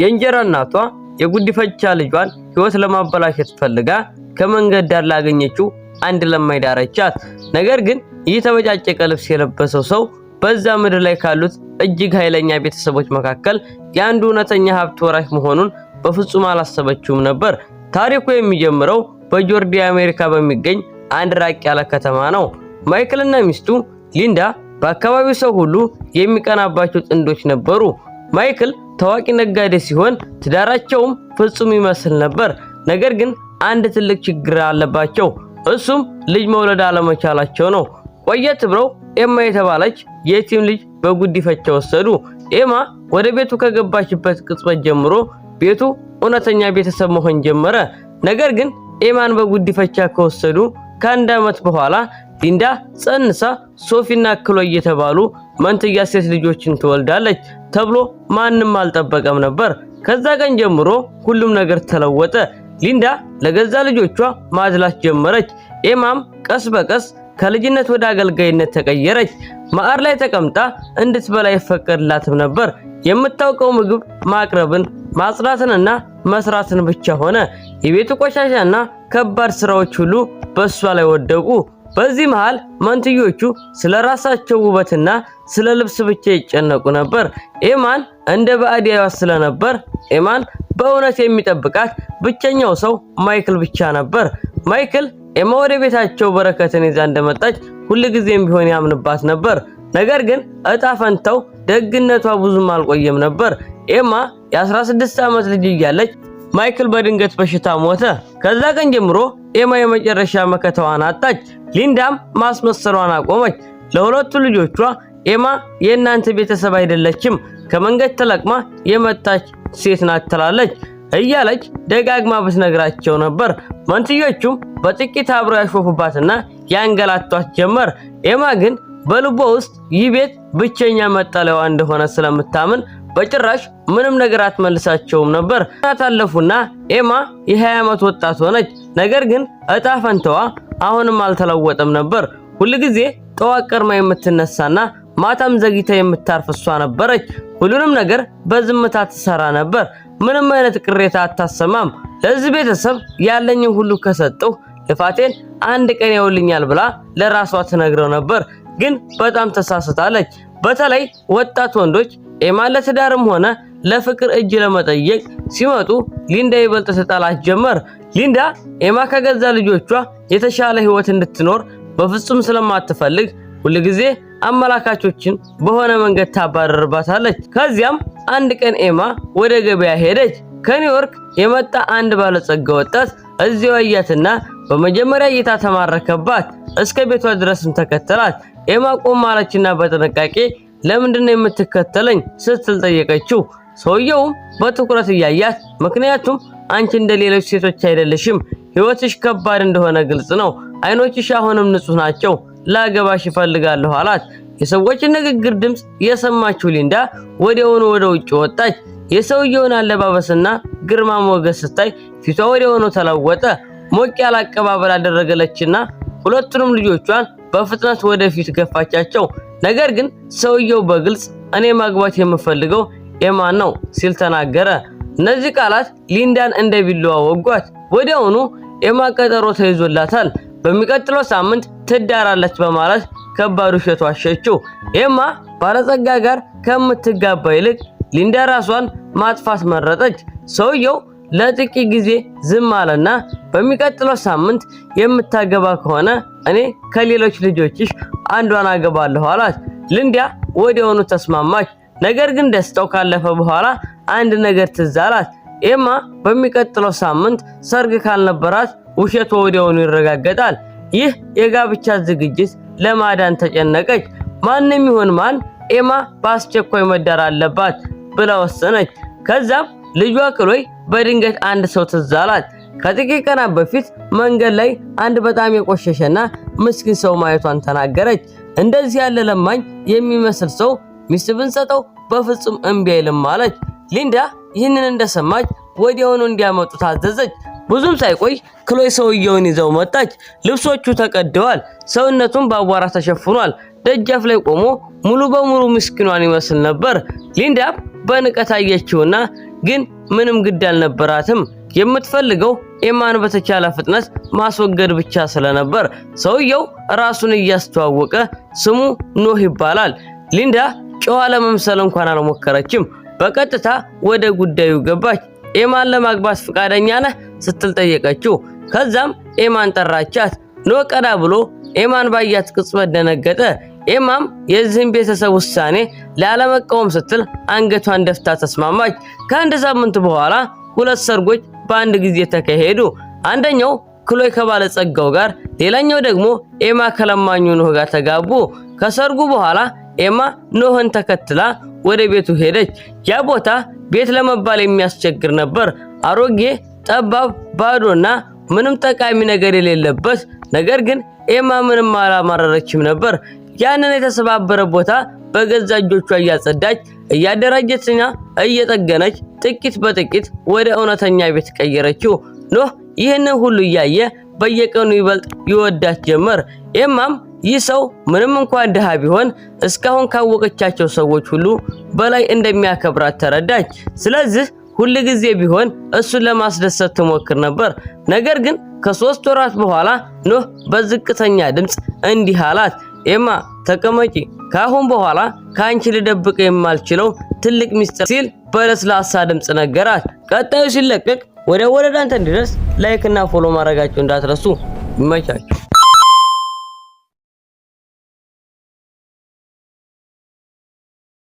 የእንጀራ እናቷ የጉዲፈቻ ልጇን ህይወት ለማበላሸት ፈልጋ ከመንገድ ዳር ላገኘችው አንድ ለማኝ ዳረቻት። ነገር ግን የተበጫጨቀ ልብስ የለበሰው ሰው በዛ ምድር ላይ ካሉት እጅግ ኃይለኛ ቤተሰቦች መካከል የአንዱ እውነተኛ ሀብት ወራሽ መሆኑን በፍጹም አላሰበችውም ነበር። ታሪኩ የሚጀምረው በጆርጂያ አሜሪካ በሚገኝ አንድ ራቅ ያለ ከተማ ነው። ማይክልና ሚስቱ ሊንዳ በአካባቢው ሰው ሁሉ የሚቀናባቸው ጥንዶች ነበሩ። ማይክል ታዋቂ ነጋዴ ሲሆን ትዳራቸውም ፍጹም ይመስል ነበር። ነገር ግን አንድ ትልቅ ችግር አለባቸው። እሱም ልጅ መውለድ አለመቻላቸው ነው። ቆየት ብለው ኤማ የተባለች የቲም ልጅ በጉዲፈቻ ወሰዱ። ኤማ ወደ ቤቱ ከገባችበት ቅጽበት ጀምሮ ቤቱ እውነተኛ ቤተሰብ መሆን ጀመረ። ነገር ግን ኤማን በጉዲፈቻ ከወሰዱ ከአንድ ዓመት በኋላ ሊንዳ ጸንሳ ሶፊና ክሎይ የተባሉ መንትያ ሴት ልጆችን ትወልዳለች ተብሎ ማንም አልጠበቀም ነበር። ከዛ ቀን ጀምሮ ሁሉም ነገር ተለወጠ። ሊንዳ ለገዛ ልጆቿ ማዝላት ጀመረች። ኤማም ቀስ በቀስ ከልጅነት ወደ አገልጋይነት ተቀየረች። ማዕር ላይ ተቀምጣ እንድትበላ ይፈቀድላትም ነበር። የምታውቀው ምግብ ማቅረብን፣ ማጽዳትንና መስራትን ብቻ ሆነ። የቤቱ ቆሻሻና ከባድ ስራዎች ሁሉ በሷ ላይ ወደቁ። በዚህ መሃል መንትዮቹ ስለራሳቸው ውበትና ስለ ልብስ ብቻ ይጨነቁ ነበር። ኤማን እንደ ባዕድ ያዩት ስለነበር ኤማን በእውነት የሚጠብቃት ብቸኛው ሰው ማይክል ብቻ ነበር። ማይክል ኤማ ወደ ቤታቸው በረከትን ይዛ እንደመጣች ሁልጊዜም ቢሆን ያምንባት ነበር። ነገር ግን እጣ ፈንታው ደግነቷ ብዙም አልቆየም ነበር። ኤማ የ16 ዓመት ልጅ እያለች ማይክል በድንገት በሽታ ሞተ። ከዛ ቀን ጀምሮ ኤማ የመጨረሻ መከታዋን አጣች። ሊንዳም ማስመሰሏን አቆመች። ለሁለቱ ልጆቿ ኤማ የእናንተ ቤተሰብ አይደለችም፣ ከመንገድ ተለቅማ የመጣች ሴት ናት ትላለች እያለች ደጋግማ ብትነግራቸው ነበር። መንትዮቹም በጥቂት አብረው ያሾፉባትና ያንገላቷት ጀመር። ኤማ ግን በልቧ ውስጥ ይህ ቤት ብቸኛ መጠለያዋ እንደሆነ ስለምታምን በጭራሽ ምንም ነገር አትመልሳቸውም ነበር። ታለፉና ኤማ የ20 ዓመት ወጣት ሆነች። ነገር ግን እጣ ፈንታዋ አሁንም አልተለወጠም ነበር። ሁልጊዜ ጠዋት ቀድማ የምትነሳና ማታም ዘግይታ የምታርፍ እሷ ነበረች። ሁሉንም ነገር በዝምታ ትሰራ ነበር። ምንም አይነት ቅሬታ አታሰማም። ለዚህ ቤተሰብ ያለኝን ሁሉ ከሰጠው ልፋቴን አንድ ቀን ያውልኛል ብላ ለራሷ ትነግረው ነበር። ግን በጣም ተሳስታለች። በተለይ ወጣት ወንዶች ኤማ ለትዳርም ሆነ ለፍቅር እጅ ለመጠየቅ ሲመጡ ሊንዳ ይበልጥ ተጣላት ጀመር። ሊንዳ ኤማ ከገዛ ልጆቿ የተሻለ ህይወት እንድትኖር በፍጹም ስለማትፈልግ ሁልጊዜ አመላካቾችን በሆነ መንገድ ታባረርባታለች። ከዚያም አንድ ቀን ኤማ ወደ ገበያ ሄደች። ከኒውዮርክ የመጣ አንድ ባለጸጋ ወጣት እዚያው አያትና በመጀመሪያ እይታ ተማረከባት። እስከ ቤቷ ድረስም ተከተላት። ኤማ ቆም አለችና በጥንቃቄ ለምንድነው የምትከተለኝ ስትል ጠየቀችው። ሰውየውም በትኩረት እያያት ምክንያቱም አንቺ እንደሌሎች ሴቶች አይደለሽም፣ ህይወትሽ ከባድ እንደሆነ ግልጽ ነው፣ አይኖችሽ አሁንም ንጹህ ናቸው፣ ላገባሽ እፈልጋለሁ አላት። የሰዎችን ንግግር ድምጽ የሰማችው ሊንዳ ወዲያውኑ ወደ ውጭ ወጣች። የሰውየውን አለባበስና ግርማ ሞገስ ስታይ ፊቷ ወዲያውኑ ተለወጠ። ሞቅ ያለ አቀባበል አደረገለችና ሁለቱንም ልጆቿን በፍጥነት ወደፊት ገፋቻቸው። ነገር ግን ሰውየው በግልጽ እኔ ማግባት የምፈልገው ኤማን ነው ሲል ተናገረ። እነዚህ ቃላት ሊንዳን እንደ ቢላዋ ወጓት። ወዲያውኑ ኤማ ቀጠሮ ተይዞላታል። በሚቀጥለው ሳምንት ትዳራለች በማለት ከባድ ውሸት ዋሸችው። ኤማ ባለጸጋ ጋር ከምትጋባ ይልቅ ሊንዳ ራሷን ማጥፋት መረጠች። ሰውየው ለጥቂት ጊዜ ዝም አለና በሚቀጥለው ሳምንት የምታገባ ከሆነ እኔ ከሌሎች ልጆችሽ አንዷን አገባለሁ አላት። ሊንዳ ወዲያውኑ ተስማማች። ነገር ግን ደስታው ካለፈ በኋላ አንድ ነገር ትዝ አላት። ኤማ በሚቀጥለው ሳምንት ሰርግ ካልነበራት ውሸቷ ወዲያውኑ ይረጋገጣል። ይህ የጋብቻ ዝግጅት ለማዳን ተጨነቀች። ማንም ይሁን ማን ኤማ በአስቸኳይ መዳር አለባት ብላ ወሰነች። ከዛም ልጇ ክሎይ በድንገት አንድ ሰው ትዝ አላት። ከጥቂት ቀናት በፊት መንገድ ላይ አንድ በጣም የቆሸሸና ምስኪን ሰው ማየቷን ተናገረች። እንደዚህ ያለ ለማኝ የሚመስል ሰው ሚስት ብንሰጠው በፍጹም እምቢ አይልም አለች። ሊንዳ ይህንን እንደሰማች ወዲያውኑ እንዲያመጡ ታዘዘች። ብዙም ሳይቆይ ክሎይ ሰውየውን ይዘው መጣች። ልብሶቹ ተቀደዋል፣ ሰውነቱም በአቧራ ተሸፍኗል። ደጃፍ ላይ ቆሞ ሙሉ በሙሉ ምስኪኗን ይመስል ነበር። ሊንዳ በንቀት አየችውና ግን ምንም ግድ አልነበራትም። የምትፈልገው ኤማን በተቻለ ፍጥነት ማስወገድ ብቻ ስለነበር ሰውየው ራሱን እያስተዋወቀ ስሙ ኖህ ይባላል። ሊንዳ ጨዋ ለመምሰል እንኳን አልሞከረችም። በቀጥታ ወደ ጉዳዩ ገባች። ኤማን ለማግባት ፍቃደኛ ነህ ስትል ጠየቀችው። ከዛም ኤማን ጠራቻት። ኖህ ቀና ብሎ ኤማን ባያት ቅጽበት ደነገጠ። ኤማም የዚህን ቤተሰብ ውሳኔ ላለመቃወም ስትል አንገቷን ደፍታ ተስማማች። ከአንድ ሳምንት በኋላ ሁለት ሰርጎች በአንድ ጊዜ ተካሄዱ። አንደኛው ክሎይ ከባለጸጋው ጋር፣ ሌላኛው ደግሞ ኤማ ከለማኙ ኖህ ጋር ተጋቡ። ከሰርጉ በኋላ ኤማ ኖህን ተከትላ ወደ ቤቱ ሄደች። ያ ቦታ ቤት ለመባል የሚያስቸግር ነበር። አሮጌ፣ ጠባብ፣ ባዶና ምንም ጠቃሚ ነገር የሌለበት። ነገር ግን ኤማ ምንም አላማረረችም ነበር። ያንን የተሰባበረ ቦታ በገዛ እጆቿ እያጸዳች እያደራጀችና እየጠገነች ጥቂት በጥቂት ወደ እውነተኛ ቤት ቀየረችው። ኖህ ይህንን ሁሉ እያየ በየቀኑ ይበልጥ ይወዳት ጀመር። ኤማም ይህ ሰው ምንም እንኳን ድሃ ቢሆን እስካሁን ካወቀቻቸው ሰዎች ሁሉ በላይ እንደሚያከብራት ተረዳች። ስለዚህ ሁሉ ጊዜ ቢሆን እሱን ለማስደሰት ትሞክር ነበር። ነገር ግን ከ3 ወራት በኋላ ኖህ በዝቅተኛ ድምጽ እንዲህ አላት፣ ኤማ ተቀመጪ፣ ካሁን በኋላ ካንቺ ልደብቅ የማልችለው ትልቅ ሚስጥር ሲል በለስላሳ ድምጽ ነገራት። ቀጣዩ ሲለቀቅ ወደ እናንተ እንዲደርስ ላይክ እና ፎሎ ማድረጋችሁ እንዳትረሱ። ይመቻችሁ።